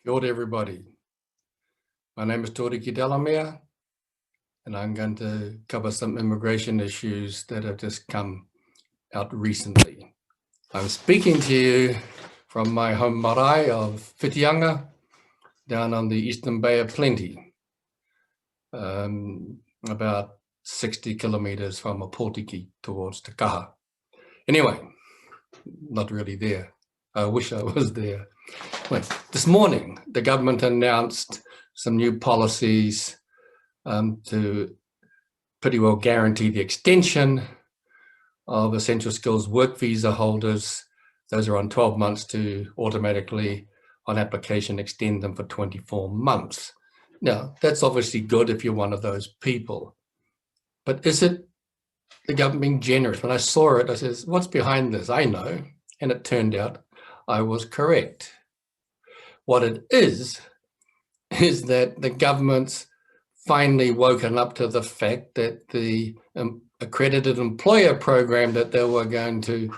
Kia ora everybody. My name is Tuariki Delamere, and I'm going to cover some immigration issues that have just come out recently. I'm speaking to you from my home marae of Whitianga, down on the Eastern Bay of Plenty, about 60 kilometres from Opotiki towards Te Kaha. Anyway, not really there. I wish I was there. Well, this morning, the government announced some new policies to pretty well guarantee the extension of essential skills work visa holders. Those are on 12 months to automatically, on application, extend them for 24 months. Now, that's obviously good if you're one of those people. But is it the government being generous? When I saw it, I said, what's behind this? I know. And it turned out I was correct. What it is that the government's finally woken up to the fact that the accredited employer program that they were going to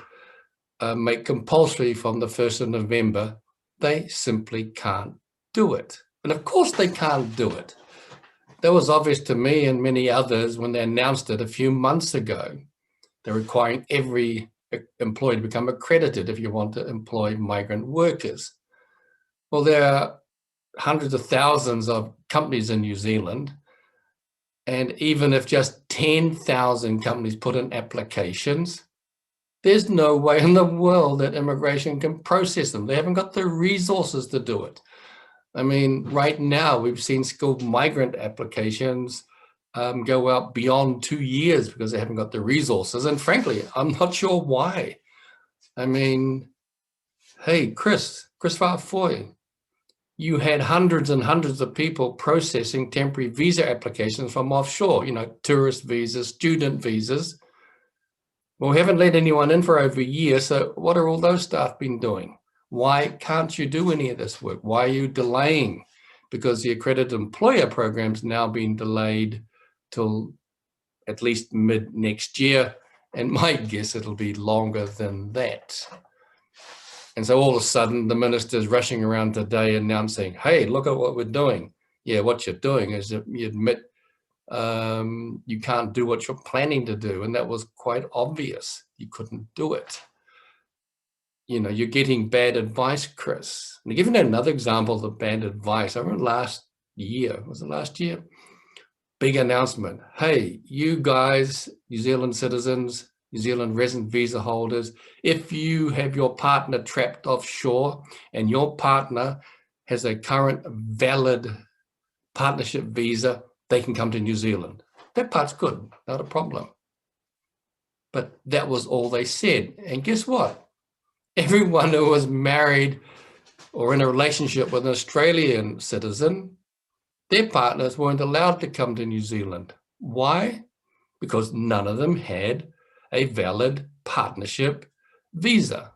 make compulsory from the 1st of November, they simply can't do it. And of course they can't do it. That was obvious to me and many others when they announced it a few months ago. They're requiring every employee to become accredited if you want to employ migrant workers. Well, there are hundreds of thousands of companies in New Zealand, and even if just 10,000 companies put in applications, there's no way in the world that immigration can process them. They haven't got the resources to do it. I mean, right now we've seen skilled migrant applications go out beyond 2 years because they haven't got the resources. And frankly, I'm not sure why. I mean, hey, Kris Faafoi, you had hundreds and hundreds of people processing temporary visa applications from offshore, tourist visas, student visas. Well, we haven't let anyone in for over a year, so what are all those staff been doing? Why can't you do any of this work? Why are you delaying? Because the accredited employer program's now been delayed till at least mid next year, and my guess it'll be longer than that. And so all of a sudden, the minister's rushing around today announcing, hey, look at what we're doing. Yeah, what you're doing is you admit you can't do what you're planning to do. And that was quite obvious. You couldn't do it. You're getting bad advice, Kris. And to give you another example of the bad advice, I remember last year, was it last year? Big announcement. Hey, you guys, New Zealand citizens, New Zealand resident visa holders, if you have your partner trapped offshore and your partner has a current valid partnership visa, they can come to New Zealand. That part's good, not a problem. But that was all they said. And guess what? Everyone who was married or in a relationship with an Australian citizen, their partners weren't allowed to come to New Zealand. Why? Because none of them had a valid partnership visa.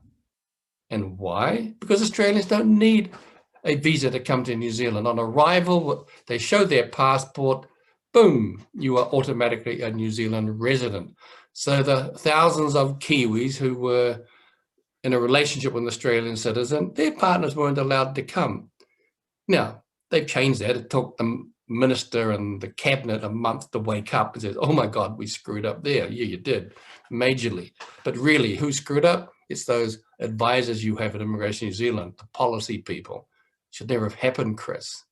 And why? Because Australians don't need a visa to come to New Zealand. On arrival, they show their passport, boom, you are automatically a New Zealand resident. So the thousands of Kiwis who were in a relationship with an Australian citizen, their partners weren't allowed to come. Now, they've changed that. It took the minister and the cabinet a month to wake up and say, oh my God, we screwed up there. Yeah, you did, majorly. But really, who screwed up? It's those advisors you have at Immigration New Zealand, the policy people. Should never have happened, Kris.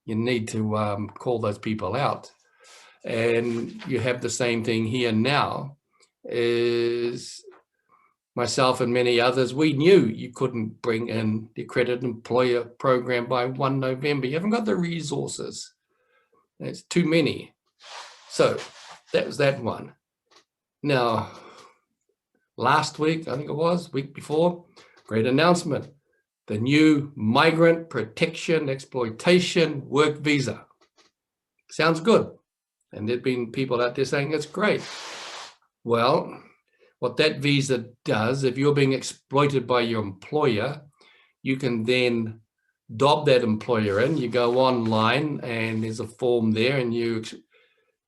You need to call those people out. And you have the same thing here now. Is myself and many others, we knew you couldn't bring in the accredited employer program by 1 November. You haven't got the resources. It's too many. So that was that one. Now, last week, I think it was, week before, great announcement. The new Migrant Protection Exploitation Work Visa. Sounds good. And there've been people out there saying it's great. Well, what that visa does, if you're being exploited by your employer, you can then dob that employer in. You go online and there's a form there and you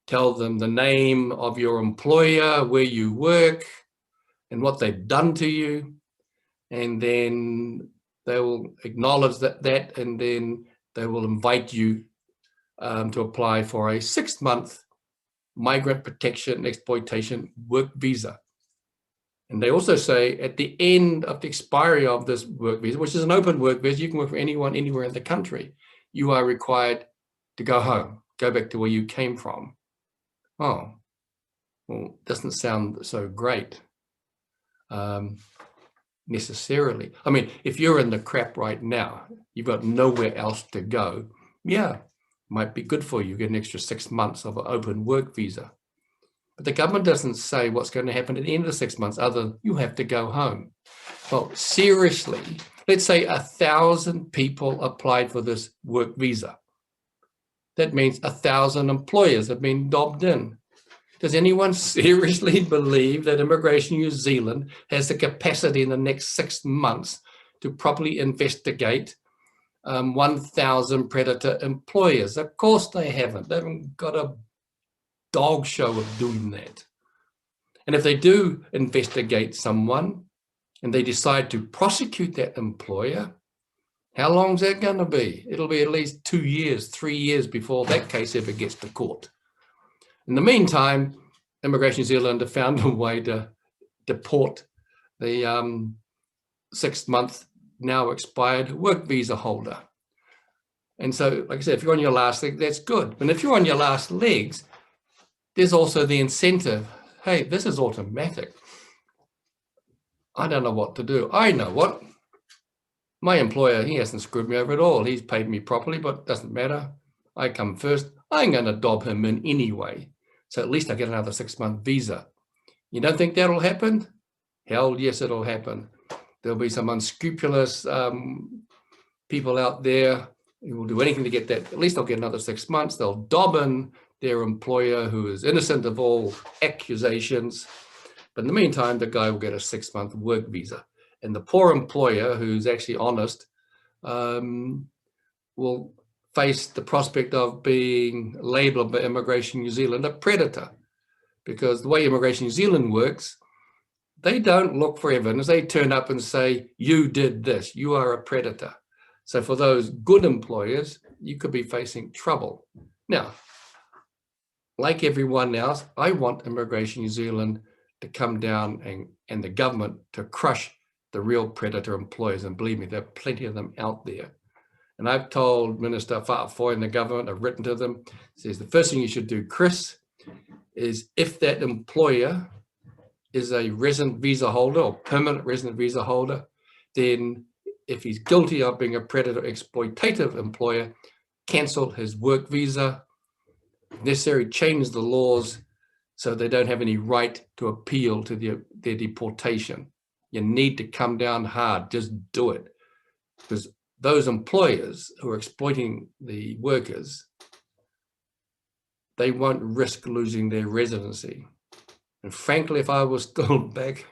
tell them the name of your employer, where you work, and what they've done to you. And then they will acknowledge that, and then they will invite you to apply for a 6-month migrant protection exploitation work visa. And they also say at the end of the expiry of this work visa, which is an open work visa, you can work for anyone, anywhere in the country, you are required to go home, go back to where you came from. Oh, well, doesn't sound so great necessarily. I mean, if you're in the crap right now, you've got nowhere else to go, yeah, might be good for you, get an extra 6 months of an open work visa. But the government doesn't say what's going to happen at the end of the 6 months other than you have to go home. Well, seriously, let's say 1,000 people applied for this work visa. That means 1,000 employers have been dobbed in. Does anyone seriously believe that Immigration New Zealand has the capacity in the next 6 months to properly investigate 1,000 predator employers? Of course they haven't. They haven't got a dog show of doing that. And if they do investigate someone and they decide to prosecute that employer, how long is that going to be? It'll be at least 2 years, 3 years before that case ever gets to court. In the meantime, Immigration New Zealand have found a way to deport the 6-month now expired work visa holder. And so, like I said, if you're on your last leg, that's good. But if you're on your last legs, there's also the incentive. Hey, this is automatic. I don't know what to do. I know what. My employer, he hasn't screwed me over at all. He's paid me properly, but it doesn't matter. I come first. I'm going to dob him in anyway. So at least I get another 6-month visa. You don't think that'll happen? Hell yes, it'll happen. There'll be some unscrupulous people out there who will do anything to get that. At least they'll get another 6 months. They'll dob in their employer who is innocent of all accusations. But in the meantime, the guy will get a 6-month work visa. And the poor employer who's actually honest will face the prospect of being labeled by Immigration New Zealand a predator. Because the way Immigration New Zealand works, they don't look for evidence. They turn up and say, you did this, you are a predator. So for those good employers, you could be facing trouble. Now, like everyone else, I want Immigration New Zealand to come down and the government to crush the real predator employers. And believe me, there are plenty of them out there. And I've told Minister Faafoi and the government, I've written to them, says the first thing you should do, Kris, is if that employer is a resident visa holder or permanent resident visa holder, then if he's guilty of being a predator exploitative employer, cancel his work visa, if necessary, change the laws so they don't have any right to appeal to their deportation. You need to come down hard, just do it. Because those employers who are exploiting the workers, they won't risk losing their residency. And frankly, if I was still back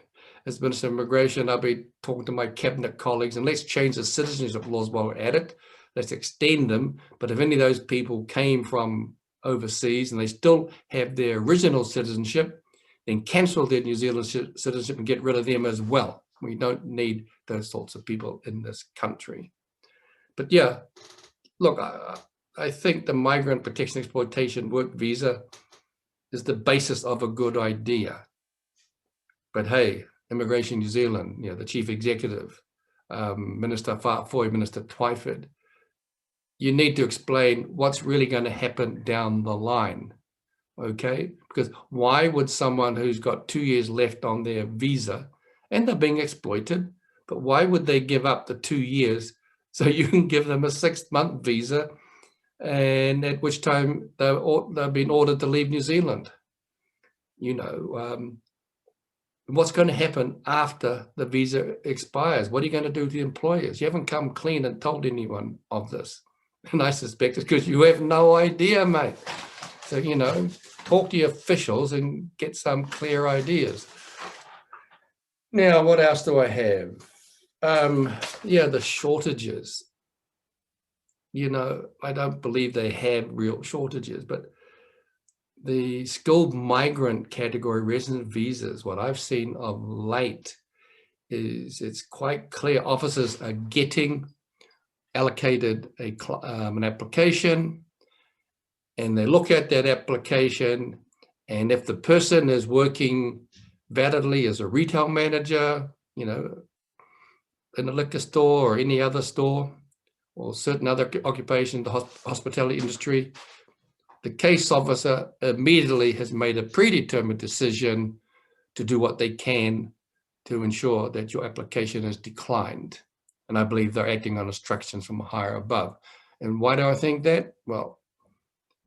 as Minister of Immigration, I'd be talking to my cabinet colleagues and let's change the citizenship laws while we're at it. Let's extend them. But if any of those people came from overseas and they still have their original citizenship, then cancel their New Zealand citizenship and get rid of them as well. We don't need those sorts of people in this country. But yeah, look, I think the migrant protection exploitation work visa is the basis of a good idea. But hey, Immigration New Zealand, the chief executive, Minister Faafoi, Minister Twyford, you need to explain what's really going to happen down the line, okay? Because why would someone who's got 2 years left on their visa and they're being exploited, but why would they give up the 2 years so you can give them a 6-month visa and at which time they've been ordered to leave New Zealand? What's going to happen after the visa expires? What are you going to do to the employers? You haven't come clean and told anyone of this. And I suspect it's because you have no idea, mate. So, talk to your officials and get some clear ideas. Now, what else do I have? The shortages. I don't believe they have real shortages, but the skilled migrant category resident visas, what I've seen of late is it's quite clear officers are getting allocated an application, and they look at that application, and if the person is working validly as a retail manager, you know, in a liquor store or any other store, or certain other occupation, the hospitality industry, the case officer immediately has made a predetermined decision to do what they can to ensure that your application is declined. And I believe they're acting on instructions from higher above. And why do I think that? Well,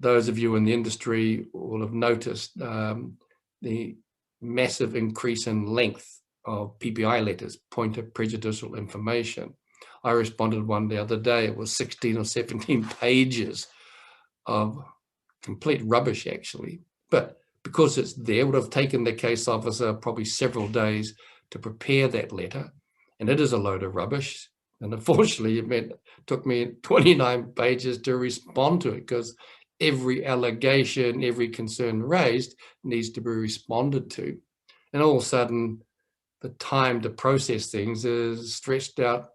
those of you in the industry will have noticed the massive increase in length of PPI letters, point of prejudicial information. I responded one the other day, it was 16 or 17 pages of complete rubbish, actually. But because it's there, it would have taken the case officer probably several days to prepare that letter. And it is a load of rubbish. And unfortunately, it took me 29 pages to respond to it, because every allegation, every concern raised needs to be responded to. And all of a sudden, the time to process things is stretched out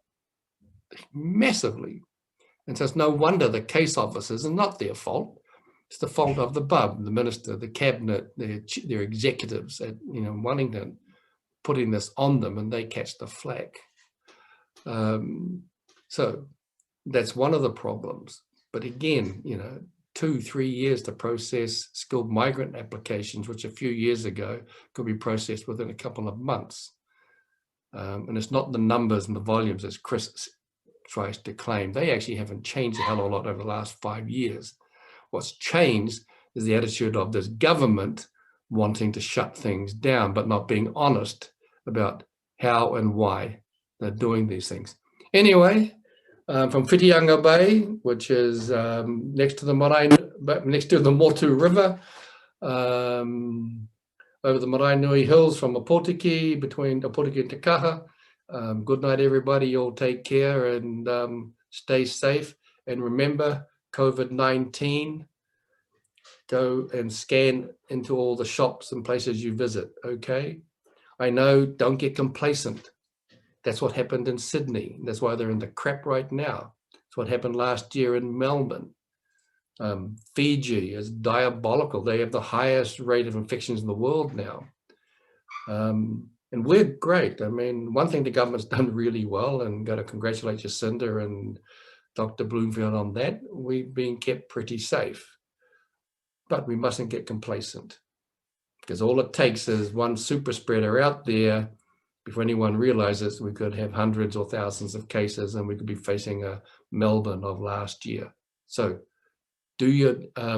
massively. And so it's no wonder the case officers are not their fault. It's the fault of the BUB, the minister, the cabinet, their executives at Wellington, putting this on them, and they catch the flack. So that's one of the problems. But again, 2-3 years to process skilled migrant applications, which a few years ago could be processed within a couple of months. And it's not the numbers and the volumes as Kris tries to claim. They actually haven't changed a hell of a lot over the last 5 years. What's changed is the attitude of this government wanting to shut things down, but not being honest about how and why they're doing these things. Anyway, from Whitianga Bay, which is next to the Motu River, over the Maraenui Hills from Opotiki, between Opotiki and Te Kaha. Good night, everybody. You'll take care and stay safe. And remember, COVID-19, go and scan into all the shops and places you visit, okay? I know, don't get complacent. That's what happened in Sydney. That's why they're in the crap right now. It's what happened last year in Melbourne. Fiji is diabolical. They have the highest rate of infections in the world now. And we're great. I mean, one thing the government's done really well, and got to congratulate Jacinda and Dr. Bloomfield on that, we've been kept pretty safe. But we mustn't get complacent, because all it takes is one super spreader out there before anyone realizes we could have hundreds or thousands of cases, and we could be facing a Melbourne of last year. So do your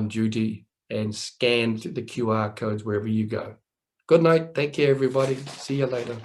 duty and scan the QR codes wherever you go. Good night. Take care, everybody. See you later.